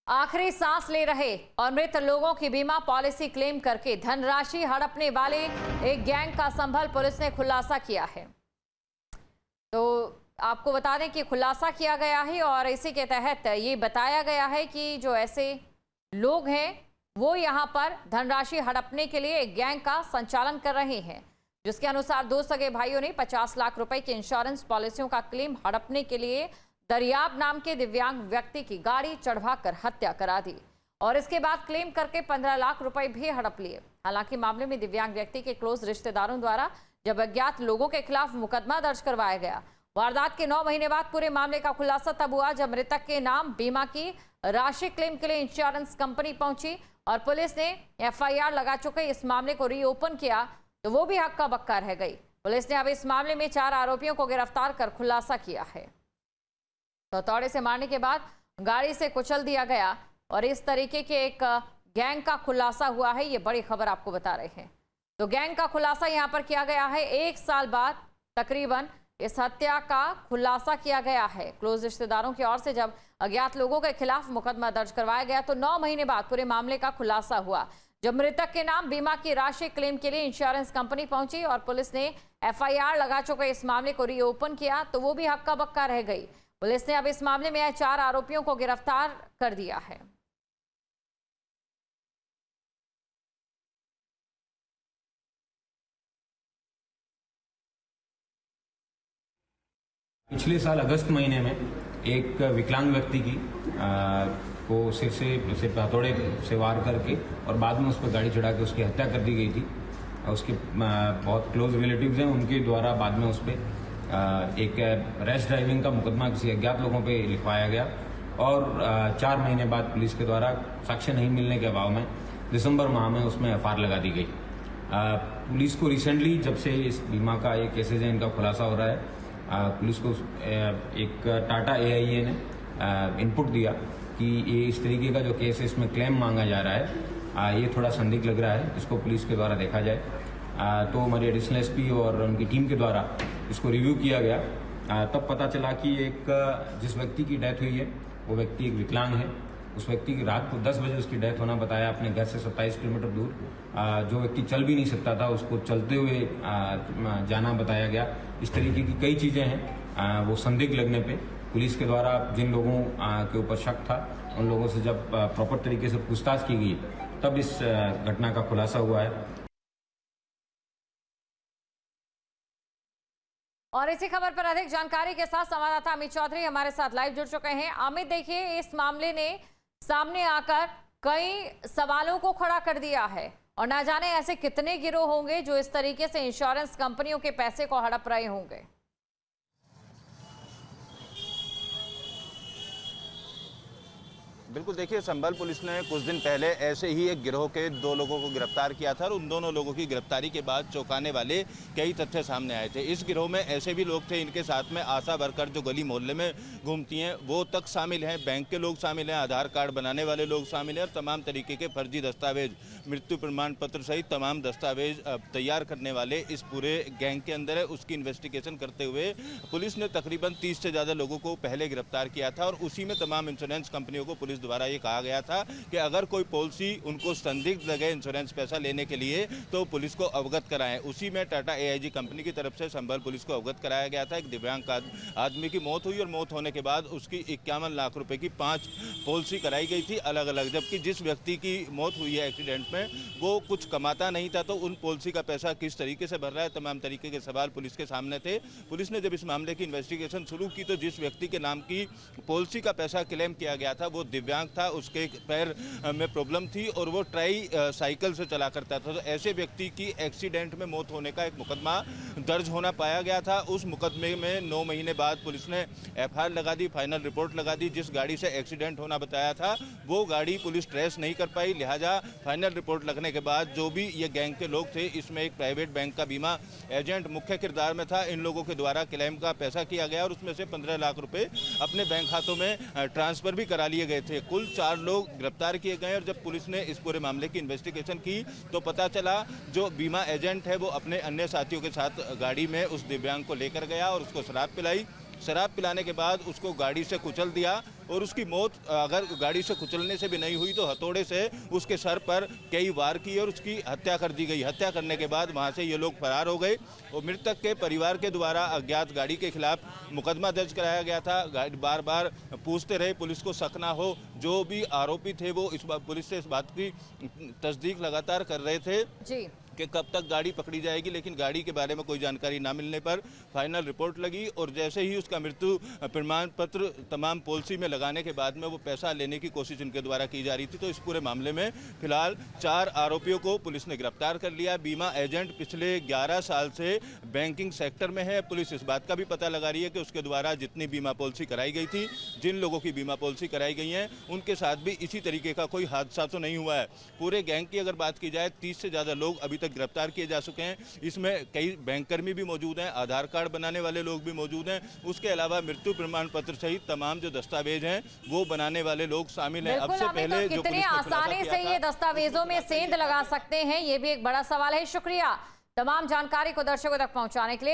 आखिरी सांस ले रहे और मृत लोगों की बीमा पॉलिसी क्लेम करके धनराशि हड़पने वाले एक गैंग का संभल पुलिस ने खुलासा किया है। तो आपको बता दें कि खुलासा किया गया है और इसी के तहत ये बताया गया है कि जो ऐसे लोग हैं वो यहां पर धनराशि हड़पने के लिए एक गैंग का संचालन कर रहे हैं, जिसके अनुसार दो सगे भाइयों ने 50 लाख रुपए की इंश्योरेंस पॉलिसियों का क्लेम हड़पने के लिए दरियाब नाम के दिव्यांग व्यक्ति की गाड़ी चढ़वाकर हत्या करा दी और इसके बाद क्लेम करके 15 लाख रुपए भी हड़प लिए। हालांकि मामले में दिव्यांग व्यक्ति के क्लोज रिश्तेदारों द्वारा जब अज्ञात लोगों के खिलाफ मुकदमा दर्ज करवाया गया। वारदात के 9 महीने बाद पूरे मामले का खुलासा तब हुआ जब मृतक के नाम बीमा की राशि क्लेम के लिए इंश्योरेंस कंपनी पहुंची और पुलिस ने FIR लगा चुके इस मामले को रीओपन किया तो वो भी हक्का बक्का रह गई। पुलिस ने अब इस मामले में 4 आरोपियों को गिरफ्तार कर खुलासा किया है। तो हथौड़े से मारने के बाद गाड़ी से कुचल दिया गया और इस तरीके के एक गैंग का खुलासा हुआ है। ये बड़ी खबर आपको बता रहे हैं। तो गैंग का खुलासा यहां पर किया गया है। 1 साल बाद तकरीबन इस हत्या का खुलासा किया गया है। क्लोज रिश्तेदारों की ओर से जब अज्ञात लोगों के खिलाफ मुकदमा दर्ज करवाया गया तो 9 महीने बाद पूरे मामले का खुलासा हुआ जब मृतक के नाम बीमा की राशि क्लेम के लिए इंश्योरेंस कंपनी पहुंची और पुलिस ने FIR लगा चुके इस मामले को रीओपन किया तो वो भी हक्का बक्का रह गई। पुलिस ने अब इस मामले में 4 आरोपियों को गिरफ्तार कर दिया है। पिछले साल अगस्त महीने में एक विकलांग व्यक्ति की को सिर से हथौड़े से वार करके और बाद में उस पर गाड़ी चढ़ा के उसकी हत्या कर दी गई थी। उसके बहुत क्लोज रिलेटिव्स हैं, उनके द्वारा बाद में उस पर एक रैश ड्राइविंग का मुकदमा किसी अज्ञात लोगों पे लिखवाया गया और 4 महीने बाद पुलिस के द्वारा साक्ष्य नहीं मिलने के अभाव में दिसंबर माह में उसमें FIR लगा दी गई। पुलिस को रिसेंटली जब से इस बीमा का ये केसेज है इनका खुलासा हो रहा है, पुलिस को एक टाटा AIA ने इनपुट दिया कि ये इस तरीके का जो केस है इसमें क्लेम मांगा जा रहा है, ये थोड़ा संदिग्ध लग रहा है, इसको पुलिस के द्वारा देखा जाए। तो हमारे एडिशनल SP और उनकी टीम के द्वारा इसको रिव्यू किया गया। तब पता चला कि एक जिस व्यक्ति की डेथ हुई है वो व्यक्ति एक विकलांग है। उस व्यक्ति की रात को 10 बजे उसकी डेथ होना बताया अपने घर से 27 किलोमीटर दूर। जो व्यक्ति चल भी नहीं सकता था उसको चलते हुए जाना बताया गया। इस तरीके की कई चीज़ें हैं। वो संदिग्ध लगने पे पुलिस के द्वारा जिन लोगों के ऊपर शक था उन लोगों से जब प्रॉपर तरीके से पूछताछ की गई तब इस घटना का खुलासा हुआ है। और इसी खबर पर अधिक जानकारी के साथ संवाददाता अमित चौधरी हमारे साथ लाइव जुड़ चुके हैं। अमित, देखिए, इस मामले ने सामने आकर कई सवालों को खड़ा कर दिया है और ना जाने ऐसे कितने गिरोह होंगे जो इस तरीके से इंश्योरेंस कंपनियों के पैसे को हड़प रहे होंगे। बिल्कुल, देखिए, संभल पुलिस ने कुछ दिन पहले ऐसे ही एक गिरोह के 2 लोगों को गिरफ्तार किया था और उन दोनों लोगों की गिरफ्तारी के बाद चौंकाने वाले कई तथ्य सामने आए थे। इस गिरोह में ऐसे भी लोग थे, इनके साथ में आशा वर्कर जो गली मोहल्ले में घूमती हैं वो तक शामिल हैं, बैंक के लोग शामिल हैं, आधार कार्ड बनाने वाले लोग शामिल हैं और तमाम तरीके के फर्जी दस्तावेज, मृत्यु प्रमाण पत्र सहित तमाम दस्तावेज तैयार करने वाले इस पूरे गैंग के अंदर है। उसकी इन्वेस्टिगेशन करते हुए पुलिस ने तकरीबन 30 से ज़्यादा लोगों को पहले गिरफ्तार किया था और उसी में तमाम इंश्योरेंस कंपनियों को पुलिस द्वारा ये कहा गया था कि अगर कोई पॉलिसी उनको संदिग्ध लगे इंश्योरेंस पैसा लेने के लिए तो पुलिस को अवगत कराएं। उसी में टाटा AIG कंपनी की तरफ से संभल पुलिस को अवगत कराया गया था। एक दिव्यांग आदमी की मौत हुई और मौत होने के बाद उसकी 51 लाख रुपए की 5 पॉलिसी कराई गई थी अलग अलग। जबकि जिस व्यक्ति की मौत हुई है एक्सीडेंट में वो कुछ कमाता नहीं था तो उन पॉलिसी का पैसा किस तरीके से भर रहा है, तमाम तरीके के सवाल पुलिस के सामने थे। पुलिस ने जब इस मामले की इन्वेस्टिगेशन शुरू की तो जिस व्यक्ति के नाम की पॉलिसी का पैसा क्लेम किया गया था वो दिव्यांग था, उसके पैर में प्रॉब्लम थी और वो ट्राई साइकिल से चला करता था। तो ऐसे व्यक्ति की एक्सीडेंट में मौत होने का एक मुकदमा दर्ज होना पाया गया था। उस मुकदमे में 9 महीने बाद पुलिस ने FIR लगा दी, फाइनल रिपोर्ट लगा दी। जिस गाड़ी से एक्सीडेंट होना बताया था वो गाड़ी पुलिस ट्रेस नहीं कर पाई, लिहाजा फाइनल रिपोर्ट लगने के बाद जो भी ये गैंग के लोग थे, इसमें एक प्राइवेट बैंक का बीमा एजेंट मुख्य किरदार में था, इन लोगों के द्वारा क्लेम का पैसा किया गया और उसमें से 15 लाख रुपए अपने बैंक खातों में ट्रांसफर भी करा लिए गए थे। कुल 4 लोग गिरफ्तार किए गए और जब पुलिस ने इस पूरे मामले की इन्वेस्टिगेशन की तो पता चला जो बीमा एजेंट है वो अपने अन्य साथियों के साथ गाड़ी में उस दिव्यांग को लेकर गया और उसको शराब पिलाई। शराब पिलाने के बाद उसको गाड़ी से कुचल दिया। और उसकी मौत अगर गाड़ी से कुचलने से भी नहीं हुई तो हथौड़े से उसके सर पर कई वार किए और उसकी हत्या कर दी गई। हत्या करने के बाद वहां से ये लोग फरार हो गए और मृतक के परिवार के द्वारा अज्ञात गाड़ी के खिलाफ मुकदमा दर्ज कराया गया था। बार बार पूछते रहे पुलिस को शक ना हो, जो भी आरोपी थे वो पुलिस से इस बात की तस्दीक लगातार कर रहे थे जी कि कब तक गाड़ी पकड़ी जाएगी, लेकिन गाड़ी के बारे में कोई जानकारी ना मिलने पर फाइनल रिपोर्ट लगी और जैसे ही उसका मृत्यु प्रमाण पत्र तमाम पॉलिसी में लगाने के बाद में वो पैसा लेने की कोशिश इनके द्वारा की जा रही थी। तो इस पूरे मामले में फिलहाल 4 आरोपियों को पुलिस ने गिरफ्तार कर लिया। बीमा एजेंट पिछले 11 साल से बैंकिंग सेक्टर में है। पुलिस इस बात का भी पता लगा रही है कि उसके द्वारा जितनी बीमा पॉलिसी कराई गई थी, जिन लोगों की बीमा पॉलिसी कराई गई है, उनके साथ भी इसी तरीके का कोई हादसा तो नहीं हुआ है। पूरे गैंग की अगर बात की जाए 30 से ज़्यादा लोग अभी तक गिरफ्तार किए जा चुके हैं। इसमें कई बैंककर्मी भी मौजूद हैं, आधार कार्ड बनाने वाले लोग भी मौजूद हैं। उसके अलावा मृत्यु प्रमाण पत्र सहित तमाम जो दस्तावेज हैं वो बनाने वाले लोग शामिल हैं। अब से पहले जो कितने आसानी से ये दस्तावेजों में सेंध लगा सकते हैं, ये भी एक बड़ा सवाल है। शुक्रिया तमाम जानकारी को दर्शकों तक पहुंचाने के लिए।